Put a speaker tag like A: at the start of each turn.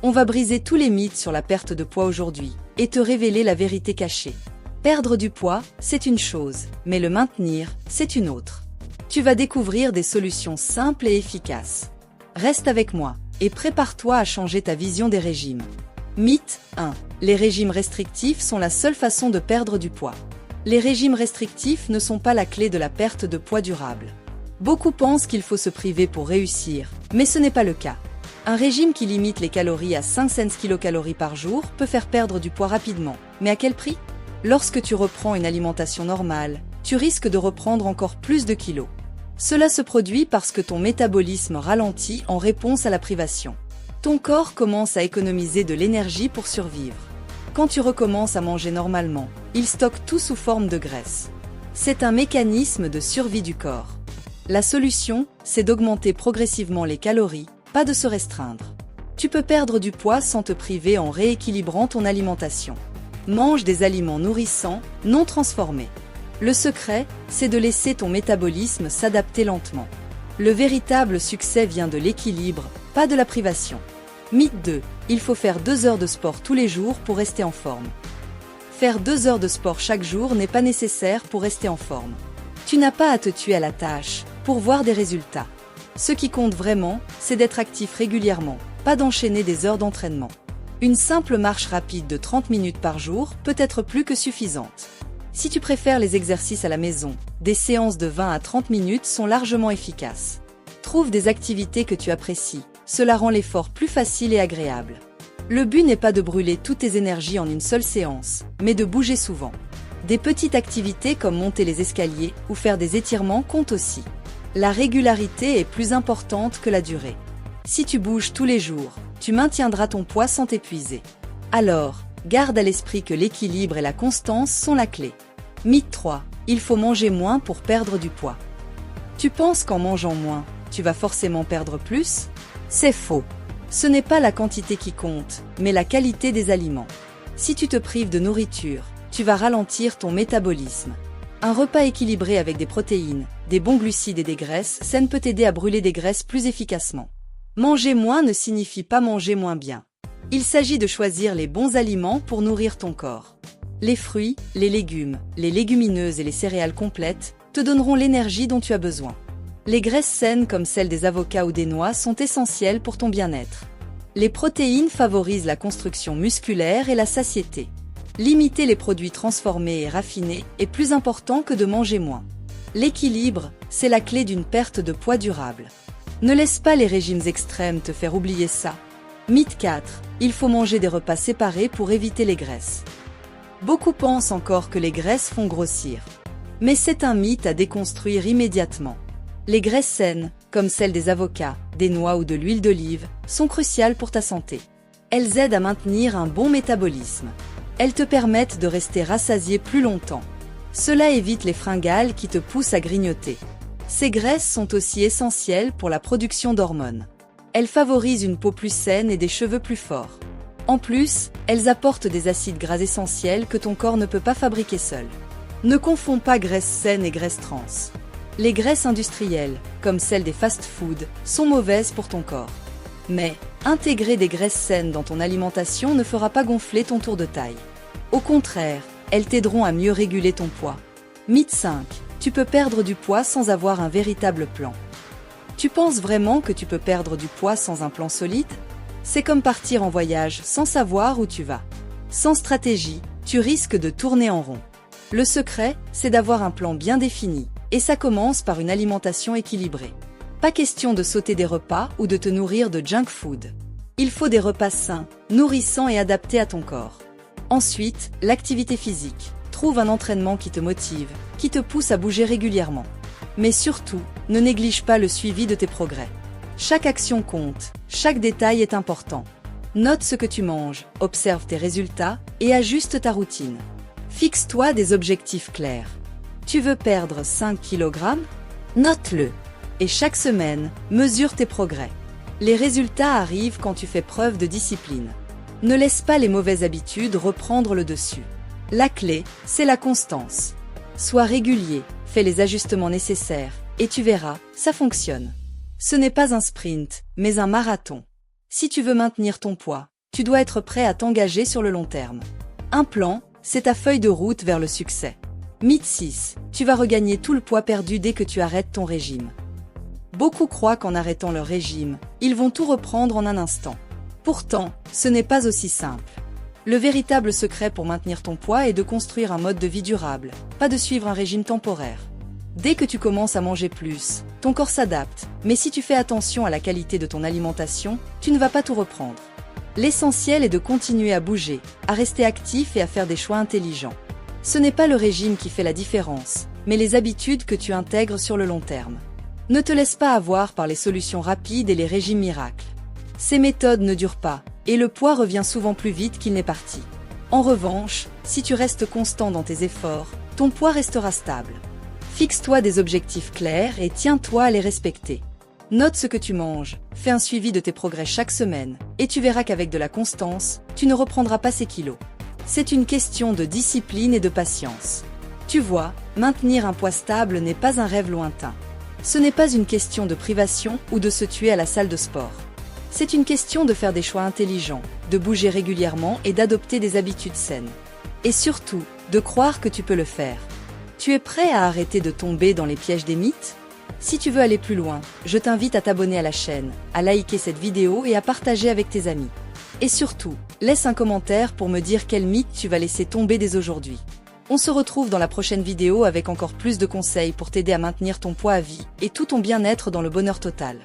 A: On va briser tous les mythes sur la perte de poids aujourd'hui et te révéler la vérité cachée. Perdre du poids, c'est une chose, mais le maintenir, c'est une autre. Tu vas découvrir des solutions simples et efficaces. Reste avec moi et prépare-toi à changer ta vision des régimes. Mythe 1. Les régimes restrictifs sont la seule façon de perdre du poids. Les régimes restrictifs ne sont pas la clé de la perte de poids durable. Beaucoup pensent qu'il faut se priver pour réussir, mais ce n'est pas le cas. Un régime qui limite les calories à 500 kcal par jour peut faire perdre du poids rapidement. Mais à quel prix? Lorsque tu reprends une alimentation normale, tu risques de reprendre encore plus de kilos. Cela se produit parce que ton métabolisme ralentit en réponse à la privation. Ton corps commence à économiser de l'énergie pour survivre. Quand tu recommences à manger normalement, il stocke tout sous forme de graisse. C'est un mécanisme de survie du corps. La solution, c'est d'augmenter progressivement les calories, pas de se restreindre. Tu peux perdre du poids sans te priver en rééquilibrant ton alimentation. Mange des aliments nourrissants, non transformés. Le secret, c'est de laisser ton métabolisme s'adapter lentement. Le véritable succès vient de l'équilibre, pas de la privation. Mythe 2. Il faut faire 2 heures de sport tous les jours pour rester en forme. Faire 2 heures de sport chaque jour n'est pas nécessaire pour rester en forme. Tu n'as pas à te tuer à la tâche pour voir des résultats. Ce qui compte vraiment, c'est d'être actif régulièrement, pas d'enchaîner des heures d'entraînement. Une simple marche rapide de 30 minutes par jour peut être plus que suffisante. Si tu préfères les exercices à la maison, des séances de 20 à 30 minutes sont largement efficaces. Trouve des activités que tu apprécies, cela rend l'effort plus facile et agréable. Le but n'est pas de brûler toutes tes énergies en une seule séance, mais de bouger souvent. Des petites activités comme monter les escaliers ou faire des étirements comptent aussi. La régularité est plus importante que la durée. Si tu bouges tous les jours, tu maintiendras ton poids sans t'épuiser. Alors, garde à l'esprit que l'équilibre et la constance sont la clé. Mythe 3. Il faut manger moins pour perdre du poids. Tu penses qu'en mangeant moins, tu vas forcément perdre plus? C'est faux. Ce n'est pas la quantité qui compte, mais la qualité des aliments. Si tu te prives de nourriture, tu vas ralentir ton métabolisme. Un repas équilibré avec des protéines, des bons glucides et des graisses saines peut t'aider à brûler des graisses plus efficacement. Manger moins ne signifie pas manger moins bien. Il s'agit de choisir les bons aliments pour nourrir ton corps. Les fruits, les légumes, les légumineuses et les céréales complètes te donneront l'énergie dont tu as besoin. Les graisses saines comme celles des avocats ou des noix sont essentielles pour ton bien-être. Les protéines favorisent la construction musculaire et la satiété. Limiter les produits transformés et raffinés est plus important que de manger moins. L'équilibre, c'est la clé d'une perte de poids durable. Ne laisse pas les régimes extrêmes te faire oublier ça. Mythe 4. Il faut manger des repas séparés pour éviter les graisses. Beaucoup pensent encore que les graisses font grossir. Mais c'est un mythe à déconstruire immédiatement. Les graisses saines, comme celles des avocats, des noix ou de l'huile d'olive, sont cruciales pour ta santé. Elles aident à maintenir un bon métabolisme. Elles te permettent de rester rassasié plus longtemps. Cela évite les fringales qui te poussent à grignoter. Ces graisses sont aussi essentielles pour la production d'hormones. Elles favorisent une peau plus saine et des cheveux plus forts. En plus, elles apportent des acides gras essentiels que ton corps ne peut pas fabriquer seul. Ne confonds pas graisses saines et graisses trans. Les graisses industrielles, comme celles des fast-foods, sont mauvaises pour ton corps. Mais, intégrer des graisses saines dans ton alimentation ne fera pas gonfler ton tour de taille. Au contraire, elles t'aideront à mieux réguler ton poids. Mythe 5. Tu peux perdre du poids sans avoir un véritable plan. Tu penses vraiment que tu peux perdre du poids sans un plan solide? C'est comme partir en voyage sans savoir où tu vas. Sans stratégie, tu risques de tourner en rond. Le secret, c'est d'avoir un plan bien défini, et ça commence par une alimentation équilibrée. Pas question de sauter des repas ou de te nourrir de junk food. Il faut des repas sains, nourrissants et adaptés à ton corps. Ensuite, l'activité physique. Trouve un entraînement qui te motive, qui te pousse à bouger régulièrement. Mais surtout, ne néglige pas le suivi de tes progrès. Chaque action compte, chaque détail est important. Note ce que tu manges, observe tes résultats et ajuste ta routine. Fixe-toi des objectifs clairs. Tu veux perdre 5 kg? Note-le. Et chaque semaine, mesure tes progrès. Les résultats arrivent quand tu fais preuve de discipline. Ne laisse pas les mauvaises habitudes reprendre le dessus. La clé, c'est la constance. Sois régulier, fais les ajustements nécessaires, et tu verras, ça fonctionne. Ce n'est pas un sprint, mais un marathon. Si tu veux maintenir ton poids, tu dois être prêt à t'engager sur le long terme. Un plan, c'est ta feuille de route vers le succès. Mythe 6. Tu vas regagner tout le poids perdu dès que tu arrêtes ton régime. Beaucoup croient qu'en arrêtant leur régime, ils vont tout reprendre en un instant. Pourtant, ce n'est pas aussi simple. Le véritable secret pour maintenir ton poids est de construire un mode de vie durable, pas de suivre un régime temporaire. Dès que tu commences à manger plus, ton corps s'adapte, mais si tu fais attention à la qualité de ton alimentation, tu ne vas pas tout reprendre. L'essentiel est de continuer à bouger, à rester actif et à faire des choix intelligents. Ce n'est pas le régime qui fait la différence, mais les habitudes que tu intègres sur le long terme. Ne te laisse pas avoir par les solutions rapides et les régimes miracles. Ces méthodes ne durent pas, et le poids revient souvent plus vite qu'il n'est parti. En revanche, si tu restes constant dans tes efforts, ton poids restera stable. Fixe-toi des objectifs clairs et tiens-toi à les respecter. Note ce que tu manges, fais un suivi de tes progrès chaque semaine, et tu verras qu'avec de la constance, tu ne reprendras pas ces kilos. C'est une question de discipline et de patience. Tu vois, maintenir un poids stable n'est pas un rêve lointain. Ce n'est pas une question de privation ou de se tuer à la salle de sport. C'est une question de faire des choix intelligents, de bouger régulièrement et d'adopter des habitudes saines. Et surtout, de croire que tu peux le faire. Tu es prêt à arrêter de tomber dans les pièges des mythes ? Si tu veux aller plus loin, je t'invite à t'abonner à la chaîne, à liker cette vidéo et à partager avec tes amis. Et surtout, laisse un commentaire pour me dire quel mythe tu vas laisser tomber dès aujourd'hui. On se retrouve dans la prochaine vidéo avec encore plus de conseils pour t'aider à maintenir ton poids à vie et tout ton bien-être dans le bonheur total.